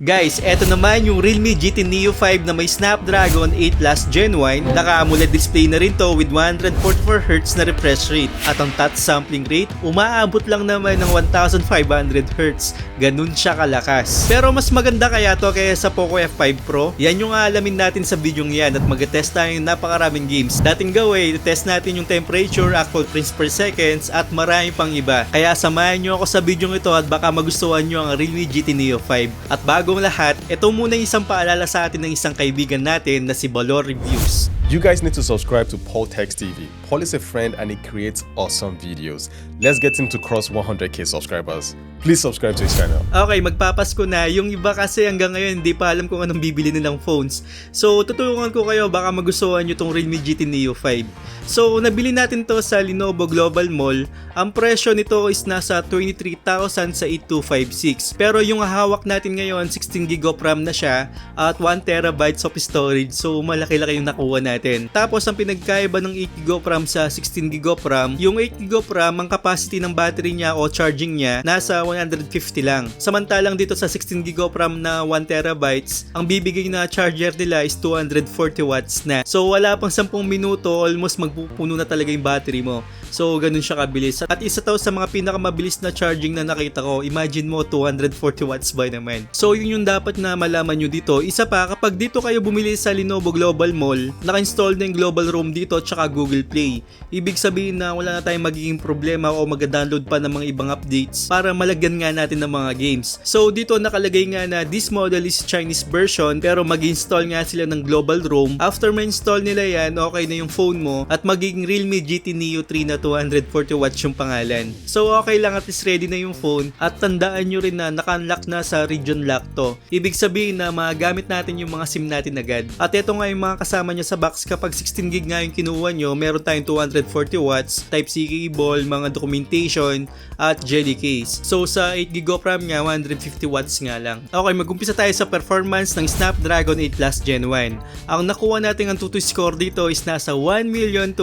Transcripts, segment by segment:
Guys, eto naman yung Realme GT Neo 5 na may Snapdragon 8 last Gen 1. Naka-AMOLED display na rin to with 144Hz na refresh rate. At ang touch sampling rate, umaabot lang naman ng 1500Hz. Ganun siya kalakas. Pero mas maganda kaya to kaya sa Poco F5 Pro? Yan yung aalamin natin sa video yan at mag-test tayo ng napakaraming games. Dating gawin, test natin yung temperature, actual frames per seconds at marami pang iba. Kaya samahan nyo ako sa video ito at baka magustuhan nyo ang Realme GT Neo 5. At bagong lahat, ito muna yung isang paalala sa atin ng isang kaibigan natin na si Balor Reviews. You guys need to subscribe to Paul Tex TV. Paul is a friend and he creates awesome videos. Let's get him to cross 100k subscribers. Please subscribe to his channel. Okay, magpapasko na. Yung iba kasi hanggang ngayon hindi pa alam kung anong bibili nilang phones. So, tutulungan ko kayo baka magustuhan nyo tong Realme GT Neo 5. So, nabili natin to sa Lenovo Global Mall. Ang presyo nito is nasa 23,000 sa 8256. Pero yung hawak natin ngayon, 16GB of RAM na siya at 1TB of storage. So, malaki-laki yung nakuha natin. Tapos, ang pinagkaiba ng 8GB of RAM sa 16GB of RAM, yung 8GB of RAM, ang capacity ng battery niya o charging niya, nasa 150 lang. Samantalang dito sa 16GB of RAM na 1TB, ang bibigay na charger nila is 240 watts na. So, wala pang 10 minuto, almost magpupuno na talaga yung battery mo. So, ganun siya kabilis. At isa to sa mga pinakamabilis na charging na nakita ko. Imagine mo, 240 watts ba naman. So, yun yung dapat na malaman nyo dito. Isa pa, kapag dito kayo bumili sa Lenovo Global Mall, naka-install na yung Global Roam dito at saka Google Play. Ibig sabihin na wala na tayong magiging problema o mag-download pa ng mga ibang updates para malagyan nga natin ng mga games. So, dito nakalagay nga na this model is Chinese version pero mag-install nga sila ng Global Roam. After ma-install nila yan, okay na yung phone mo at magiging Realme GT Neo 3 na 240 watts yung pangalan. So okay lang at least ready na yung phone at tandaan nyo rin na naka-unlock na sa region lock to. Ibig sabihin na magamit natin yung mga SIM natin agad. At ito nga yung mga kasama nyo sa box kapag 16GB nga yung kinuha nyo, meron tayong 240 watts, Type-C cable, mga documentation at jelly case. So sa 8GB of RAM nga, 150 watts nga lang. Okay, mag-umpisa tayo sa performance ng Snapdragon 8 last Gen 1. Ang nakuha natin ang Antutu score dito is nasa 1,200,000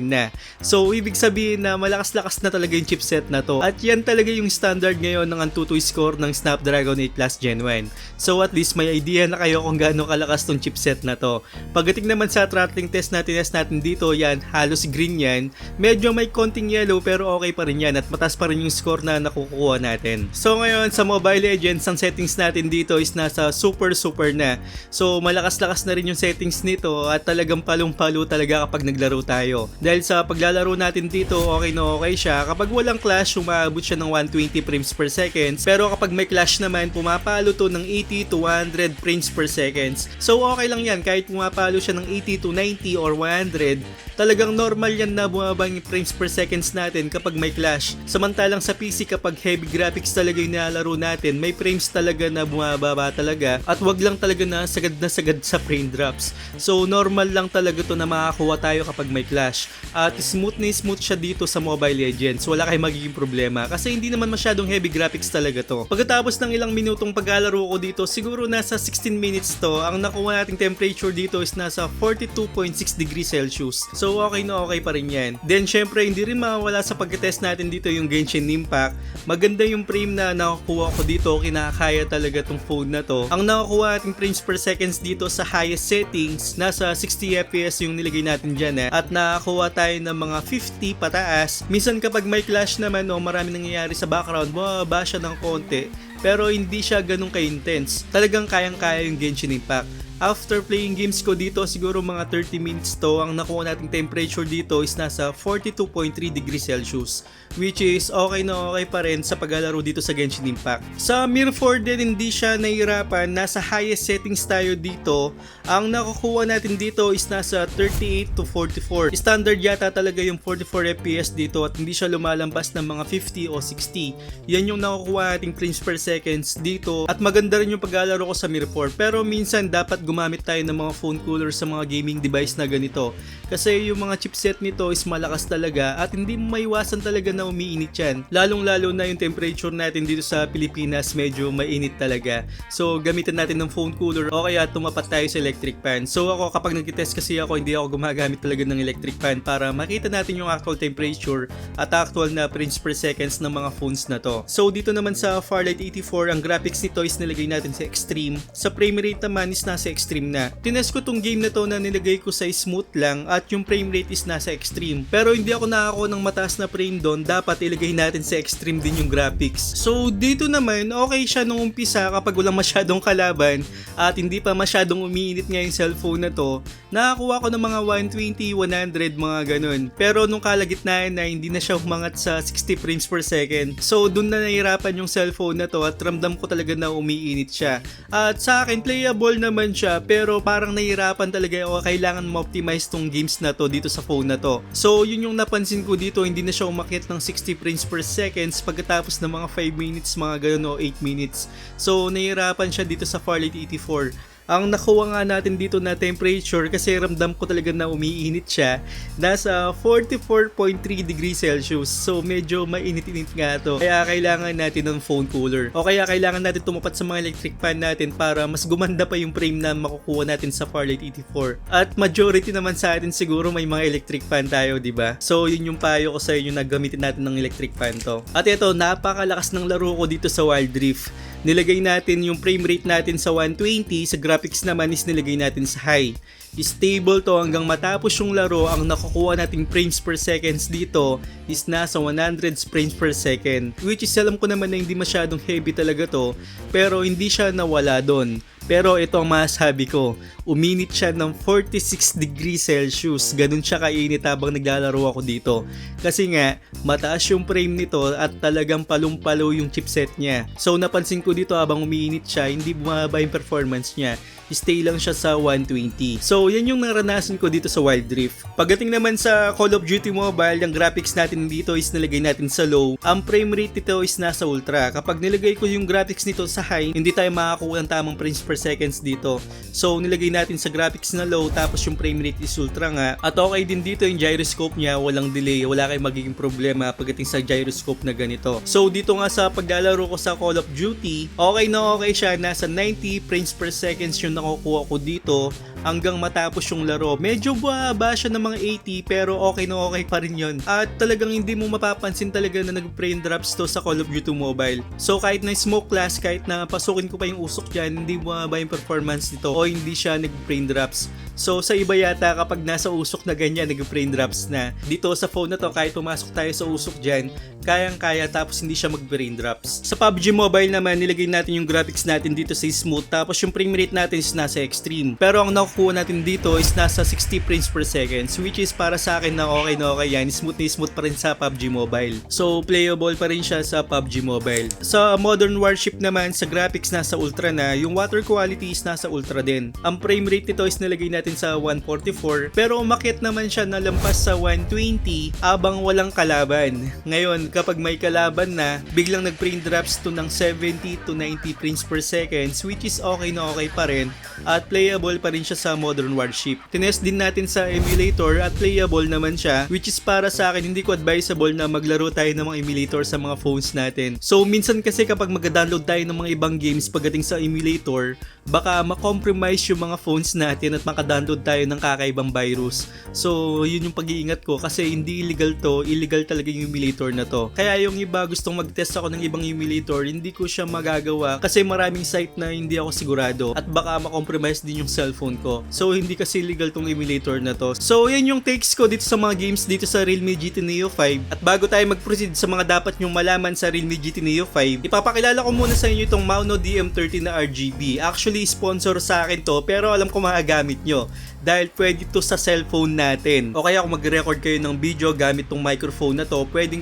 na. So, ibig sabihin na malakas-lakas na talaga yung chipset na to. At yan talaga yung standard ngayon ng Antutu score ng Snapdragon 8 Plus Gen 1. So, at least may idea na kayo kung gaano kalakas tong chipset na to. Pagdating naman sa throttling test natin dito, yan, halos green yan. Medyo may konting yellow pero okay pa rin yan at mataas pa rin yung score na nakukuha natin. So, ngayon sa Mobile Legends, ang settings natin dito is nasa super na. So, malakas-lakas na rin yung settings nito at talagang palong-palo talaga kapag naglaro tayo. Dahil sa paglalaro natin dito, okay na okay siya. Kapag walang clash, umaabot siya ng 120 frames per second. Pero kapag may clash naman, pumapalo to ng 80 to 100 frames per second. So okay lang yan, kahit pumapalo siya ng 80 to 90 or 100, talagang normal yan na bumaba yung frames per seconds natin kapag may clash. Samantalang sa PC, kapag heavy graphics talaga yung nilalaro natin, may frames talaga na bumababa talaga at wag lang talaga na sagad sa frame drops. So normal lang talaga to na makakuha tayo kapag may clash. At smooth siya dito sa Mobile Legends. Wala kayong magiging problema kasi hindi naman masyadong heavy graphics talaga to. Pagkatapos ng ilang minutong paglalaro ko dito, siguro nasa 16 minutes to, ang nakuha nating temperature dito is nasa 42.6 degrees Celsius. So okay na okay pa rin yan. Then syempre hindi rin mawawala sa pagtest natin dito yung Genshin Impact. Maganda yung frame na nakukuha ko dito, kinakaya talaga tong phone na to. Ang nakukuha nating frames per seconds dito sa highest settings, nasa 60 FPS yung nilagay natin dyan at nakakuha tayo ng mga 50 pataas. Minsan kapag may clash naman o marami nangyayari sa background, bumababa siya ng konti pero hindi siya ganun ka-intense. Talagang kayang-kaya yung Genshin Impact. After playing games ko dito, siguro mga 30 minutes to, ang nakuha nating temperature dito is nasa 42.3 degrees Celsius, which is okay na okay pa rin sa paglalaro dito sa Genshin Impact. Sa Mir 4 din hindi siya nahihirapan, nasa highest settings tayo dito. Ang nakukuha natin dito is nasa 38 to 44. Standard yata talaga yung 44 FPS dito at hindi siya lumalampas ng mga 50 o 60. Yan yung nakukuha nating frames per seconds dito at maganda rin yung paglalaro ko sa Mir 4 pero minsan dapat gumamit tayo ng mga phone cooler sa mga gaming device na ganito. Kasi yung mga chipset nito is malakas talaga at hindi mo maiwasan talaga na umiinit yan. Lalong-lalo na yung temperature natin dito sa Pilipinas, medyo mainit talaga. So gamitan natin ng phone cooler o kaya tumapat tayo sa electric fan. So ako kapag nagtitest kasi ako, hindi ako gumagamit talaga ng electric fan para makita natin yung actual temperature at actual na frames per seconds ng mga phones na to. So dito naman sa Farlight 84, ang graphics nito is nilagay natin sa extreme. Sa frame rate naman is nasa extreme na. Tinest ko tong game na to na nilagay ko sa smooth lang at yung frame rate is nasa extreme. Pero hindi ako nakakuha ng mataas na frame doon, dapat ilagay natin sa extreme din yung graphics. So dito naman, okay siya nung umpisa kapag walang masyadong kalaban at hindi pa masyadong umiinit nga yung cellphone na to. Nakakuha ko ng mga 120, 100, mga ganun. Pero nung kalagitnaan na hindi na siya umangat sa 60 frames per second. So dun na nahirapan yung cellphone na to at ramdam ko talaga na umiinit siya. At sa akin, playable naman siya pero parang nahirapan talaga ako, kailangan ma-optimize tong games na to dito sa phone na to. So yun yung napansin ko dito, hindi na siya umakyat ng 60 frames per seconds pagkatapos ng mga 5 minutes, mga ganun o 8 minutes. So nahirapan siya dito sa Farlight 84. Ang nakuha nga natin dito na temperature, kasi ramdam ko talaga na umiinit siya, nasa 44.3 degrees Celsius. So medyo mainit-init nga to. Kaya kailangan natin ng phone cooler. O kaya kailangan natin tumapat sa mga electric fan natin para mas gumanda pa yung frame na makukuha natin sa Farlight 84. At majority naman sa atin siguro may mga electric fan tayo, di ba? So yun yung payo ko sa inyo na gamitin natin ng electric fan to. At ito, napakalakas ng laro ko dito sa Wild Rift. Nilagay natin yung frame rate natin sa 120, sa graphics naman is nilagay natin sa high. Stable to hanggang matapos yung laro. Ang nakukuha nating frames per seconds dito is nasa 100 frames per second, which is alam ko naman na hindi masyadong heavy talaga to, pero hindi siya nawala doon. Pero ito ang masasabi ko, uminit siya ng 46 degrees Celsius. Ganun siya kainit habang naglalaro ako dito. Kasi nga, mataas yung frame nito at talagang palong-palo yung chipset niya. So napansin ko dito habang umiinit siya, hindi bumaba yung performance niya. Stay lang siya sa 120. So yan yung naranasan ko dito sa Wild Rift. Pagdating naman sa Call of Duty Mobile, yung graphics natin dito is nilagay natin sa low. Ang frame rate nito is nasa ultra. Kapag nilagay ko yung graphics nito sa high, hindi tayo makakuha ng tamang frames per seconds dito. So nilagay natin sa graphics na low, tapos yung frame rate is ultra nga. At okay din dito yung gyroscope niya, walang delay, wala kayong magiging problema pagdating sa gyroscope na ganito. So dito nga sa paglalaro ko sa Call of Duty, okay na okay siya, nasa 90 frames per seconds yung nakukuha ko dito hanggang matapos yung laro. Medyo bumaba siya ng mga 80 pero okay na okay pa rin yun. At talagang hindi mo mapapansin talaga na nag-frame drops to sa Call of Duty Mobile. So kahit na smoke class, kahit na pasukin ko pa yung usok dyan, hindi bumaba yung performance nito o hindi siya nag-frame drops. So sa iba yata kapag nasa usok na ganyan, nag-frame drops na. Dito sa phone na to, kahit pumasok tayo sa usok dyan, kayang-kaya tapos hindi siya mag-frame drops. Sa PUBG Mobile naman, nilagay natin yung graphics natin dito sa smooth, tapos yung frame rate natin is nasa extreme. Pero ang nakukuha natin dito is nasa 60 frames per second, which is para sa akin na okay yan. Smooth na smooth pa rin sa PUBG Mobile. So playable pa rin siya sa PUBG Mobile. Sa Modern Warship naman, sa graphics nasa ultra na, yung water quality is nasa ultra din. Ang frame rate nito is nilagay natin sa 144, pero umakyat naman siya na lampas sa 120 abang walang kalaban. Ngayon, kapag may kalaban na, biglang nag-frame drops to ng 70 to 90 frames per second, which is okay na okay pa rin at playable pa rin siya sa Modern Warship. Tinest din natin sa emulator at playable naman siya, which is para sa akin hindi ko advisable na maglaro tayo ng mga emulator sa mga phones natin. So minsan kasi kapag mag-download tayo ng mga ibang games pagdating sa emulator, baka ma-compromise yung mga phones natin at maka-download tayo ng kakaibang virus. So yun yung pag-iingat ko kasi hindi illegal to, illegal talaga yung emulator na to. Kaya yung iba gustong mag-test ako ng ibang emulator, hindi ko siya magagawa kasi maraming site na hindi ako sigurado at baka ma-compromise din yung cellphone ko. So hindi kasi legal tong emulator na to. So yan yung takes ko dito sa mga games dito sa Realme GT Neo 5. At bago tayo mag-proceed sa mga dapat nyong malaman sa Realme GT Neo 5, ipapakilala ko muna sa inyo itong Mauno DM30 na RGB. Actually sponsor sa akin to, pero alam ko magagamit nyo dahil pwede to sa cellphone natin. O kaya kung mag-record kayo ng video gamit tong microphone na to, pwede.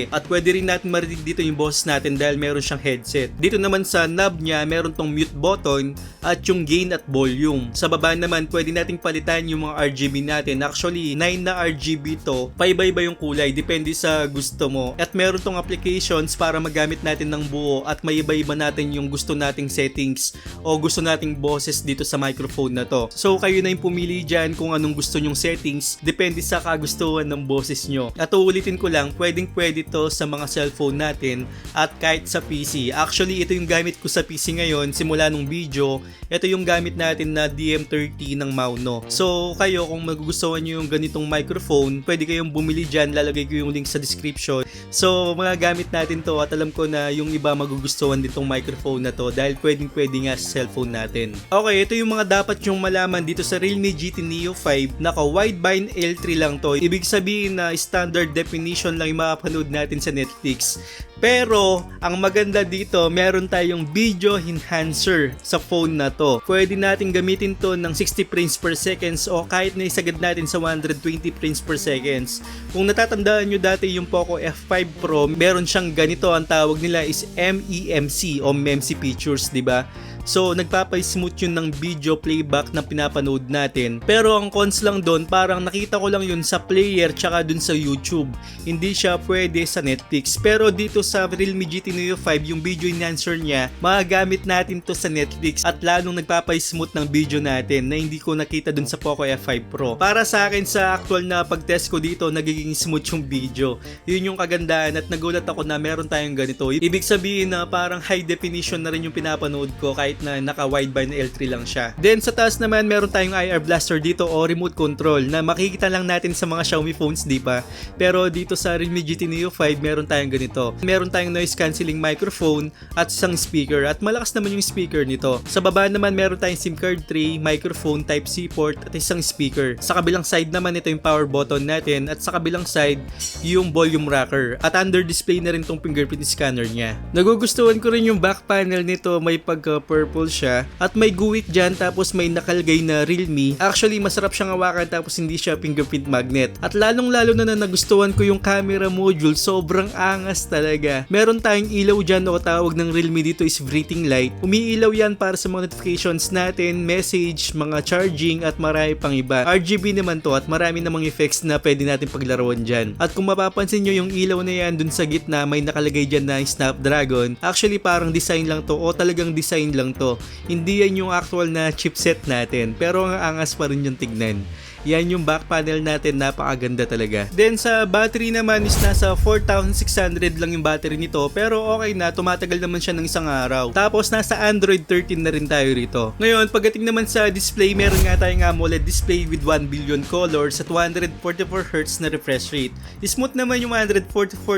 At pwede rin natin marinig dito yung boses natin dahil meron siyang headset. Dito naman sa knob niya, meron tong mute button at yung gain at volume. Sa baba naman, pwede nating palitan yung mga RGB natin. Actually, 9 na RGB to. Paiba-iba yung kulay, depende sa gusto mo. At meron tong applications para magamit natin ng buo at may iba-iba natin yung gusto nating settings o gusto nating boses dito sa microphone na to. So, kayo na yung pumili dyan kung anong gusto nyong settings, depende sa kagustuhan ng boses nyo. At uulitin ko lang, pwede to sa mga cellphone natin at kahit sa PC. Actually, ito yung gamit ko sa PC ngayon, simula nung video. Ito yung gamit natin na DM30 ng Mauno. So, kayo kung magugustuhan nyo yung ganitong microphone, pwede kayong bumili dyan. Lalagay ko yung link sa description. So, mga gamit natin to at alam ko na yung iba magugustuhan din tong microphone na to dahil pwede nga sa cellphone natin. Okay, ito yung mga dapat yung malaman dito sa Realme GT Neo 5. Naka wideband L3 lang to. Ibig sabihin na standard definition lang yung makapanood natin sa Netflix. Pero, ang maganda dito, meron tayong video enhancer sa phone na to. Pwede natin gamitin to ng 60 frames per seconds o kahit na isagad natin sa 120 frames per seconds. Kung natatandaan nyo dati yung Poco F5 Pro, meron siyang ganito, ang tawag nila is MEMC o MEMC features, diba? So, nagpapay-smooth yun ng video playback na pinapanood natin. Pero ang cons lang doon, parang nakita ko lang yun sa player tsaka dun sa YouTube. Hindi siya pwede sa Netflix. Pero dito sa Realme GT Neo 5, yung video enhancer niya, magagamit natin to sa Netflix at lalong nagpapay-smooth ng video natin na hindi ko nakita dun sa Poco F5 Pro. Para sa akin, sa actual na pag-test ko dito, nagiging smooth yung video. Yun yung kagandahan at nagulat ako na meron tayong ganito. Ibig sabihin na parang high definition na rin yung pinapanood ko kahit na naka wideband L3 lang siya. Then sa taas naman meron tayong IR blaster dito o remote control na makikita lang natin sa mga Xiaomi phones, di ba? Pero dito sa Realme GT Neo 5 meron tayong ganito. Meron tayong noise cancelling microphone at isang speaker at malakas naman yung speaker nito. Sa baba naman meron tayong SIM card tray, microphone, Type-C port at isang speaker. Sa kabilang side naman ito yung power button natin at sa kabilang side yung volume rocker at under display na rin tong fingerprint scanner niya. Nagugustuhan ko rin yung back panel nito, may purple siya at may guhit dyan tapos may nakalagay na Realme. Actually masarap siyang hawakan tapos hindi siya fingerprint magnet. At lalong lalo na nagustuhan ko yung camera module, sobrang angas talaga. Meron tayong ilaw dyan o tawag ng Realme dito is breathing light. Umiilaw yan para sa mga notifications natin, message, mga charging at marami pang iba. RGB naman to at marami namang effects na pwede natin paglaruan dyan. At kung mapapansin nyo yung ilaw na yan dun sa gitna may nakalagay dyan na Snapdragon. Actually parang design lang to o talagang design lang to. Hindi yan yung actual na chipset natin pero ang angas pa rin yung tignan. Yan yung back panel natin, napakaganda talaga. Then sa battery naman is nasa 4,600 lang yung battery nito pero okay na, tumatagal naman siya ng isang araw. Tapos nasa Android 13 na rin tayo rito. Ngayon pagdating naman sa display, meron nga tayong AMOLED display with 1 billion colors at 244Hz na refresh rate. Smooth naman yung 144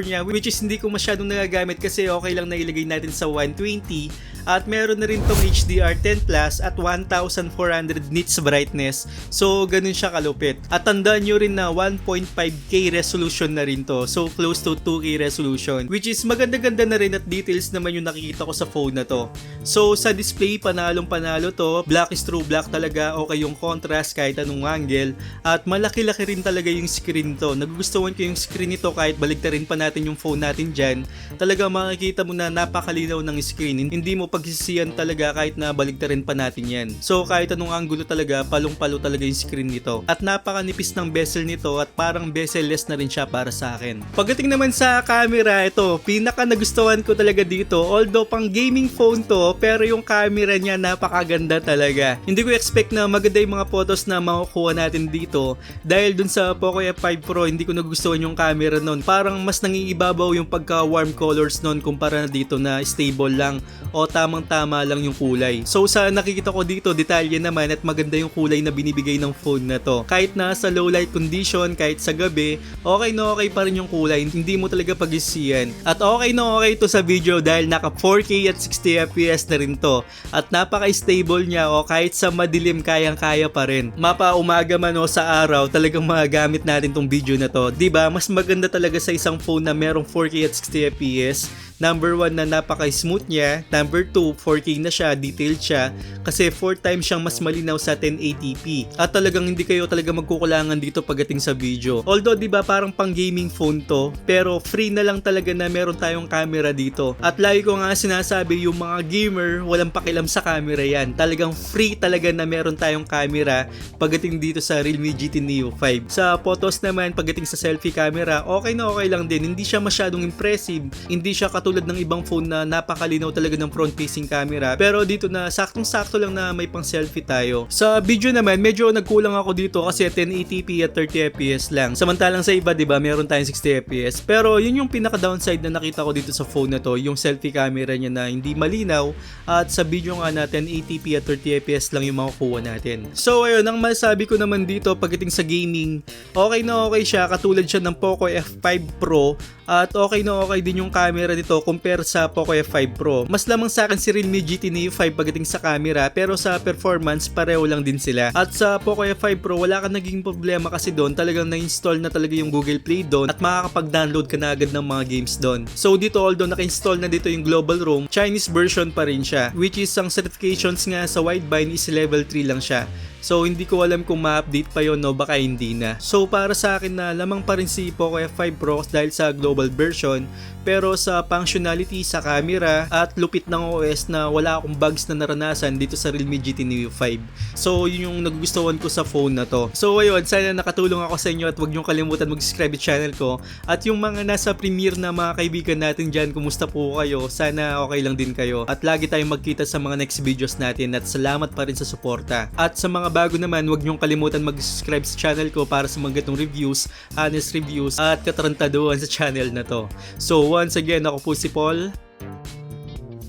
niya which is hindi ko masyadong nagagamit kasi okay lang na ilagay natin sa 120 at meron na rin tong HDR10 Plus at 1400 nits brightness. So ganun siya kalupit. At tandaan nyo rin na 1.5K resolution na rin to. So close to 2K resolution. Which is maganda-ganda na rin at details naman yung nakikita ko sa phone na to. So sa display, panalong panalo to. Black is true black talaga. Okay yung contrast kahit anong angle. At malaki-laki rin talaga yung screen to. Nagugustuhan ko yung screen nito kahit baligtarin pa natin yung phone natin dyan. Talaga makikita mo na napakalinaw ng screen. Hindi mo pagsisiyan talaga kahit na baligtarin pa natin yan. So kahit anong angulo talaga, palong-palo talaga yung screen nito. At napakanipis ng bezel nito at parang bezel-less na rin siya para sa akin. Pagdating naman sa camera, ito, pinaka nagustuhan ko talaga dito. Although pang gaming phone to, pero yung camera niya napakaganda talaga. Hindi ko expect na maganda yung mga photos na makukuha natin dito. Dahil dun sa Poco F5 Pro, hindi ko nagustuhan yung camera nun. Parang mas nangingibabaw yung pagka-warm colors nun kumpara na dito na stable lang o tamang-tama lang yung kulay. So sa nakikita ko dito, detalye naman at maganda yung kulay na binibigay ng phone na to. Kahit na sa low light condition, kahit sa gabi, okay na okay pa rin yung kulay. Hindi mo talaga pag-isiyan. At okay na okay to sa video dahil naka 4K at 60 FPS na rin to. At napaka-stable niya o kahit sa madilim kayang-kaya pa rin. Mapa umaga man o sa araw, talagang magagamit natin tong video na to. Diba? Mas maganda talaga sa isang phone na merong 4K at 60 FPS Number 1 na napaka-smooth niya. Number 2, 4K na siya, detailed siya. Kasi 4 times siyang mas malinaw sa 1080p. At talagang hindi kayo talaga magkukulangan dito pagdating sa video. Although diba parang pang gaming phone to, pero free na lang talaga na meron tayong camera dito. At lagi ko nga sinasabi, yung mga gamer, walang pakialam sa camera yan. Talagang free talaga na meron tayong camera pagdating dito sa Realme GT Neo 5. Sa photos naman, pagdating sa selfie camera, okay na okay lang din. Hindi siya masyadong impressive. Hindi siya katulad ng ibang phone na napakalinaw talaga ng front-facing camera. Pero dito na saktong-sakto lang na may pang-selfie tayo. Sa video naman, medyo nagkulang ako dito kasi 1080p at 30 fps lang. Samantalang sa iba, 'di ba, meron tayong 60 fps. Pero yun yung pinaka-downside na nakita ko dito sa phone na to, yung selfie camera niya na hindi malinaw at sa video nga na 1080p at 30 fps lang yung makukuha natin. So ayun, ang masasabi ko naman dito pagdating sa gaming, okay na okay siya, katulad siya ng Poco F5 Pro at okay na okay din yung camera nito compare sa Poco F5 Pro. Mas lamang sa akin si Realme GT Neo 5 pagdating sa camera, pero sa performance pareho lang din sila. At sa Poco F5 Pro wala ka naging problema kasi doon talagang na-install na talaga yung Google Play doon at makakapag-download ka na agad ng mga games doon. So dito, although naka-install na dito yung Global ROM, Chinese version pa rin siya, which is ang certifications nga sa Widebine is level 3 lang siya. So hindi ko alam kung ma-update pa yon o baka hindi na. So para sa akin na lamang pa rin si Poco F5 Pro dahil sa global version, pero sa functionality, sa camera at lupit ng OS na wala akong bugs na naranasan dito sa Realme GT Neo 5. So yun yung nagugustuhan ko sa phone na to. So ayun, sana nakatulong ako sa inyo at huwag niyong kalimutan mag-subscribe sa channel ko. At yung mga nasa premiere na mga kaibigan natin dyan, kumusta po kayo? Sana okay lang din kayo. At lagi tayong magkita sa mga next videos natin at salamat pa rin sa suporta. At sa mga bago naman, huwag niyong kalimutan mag-subscribe sa channel ko para sa mga ganitong reviews, honest reviews at katarantaduhan sa channel na to. So once again, ako po si Paul.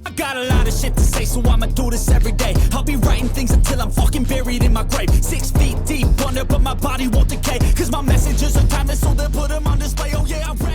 I got a lot of shit to say, so I'ma do this every day. I'll be writing things until I'm fucking buried in my grave. 6 feet deep under, but my body won't decay. Cause my messages are timeless, so they'll put them on display. Oh yeah, I'm ready.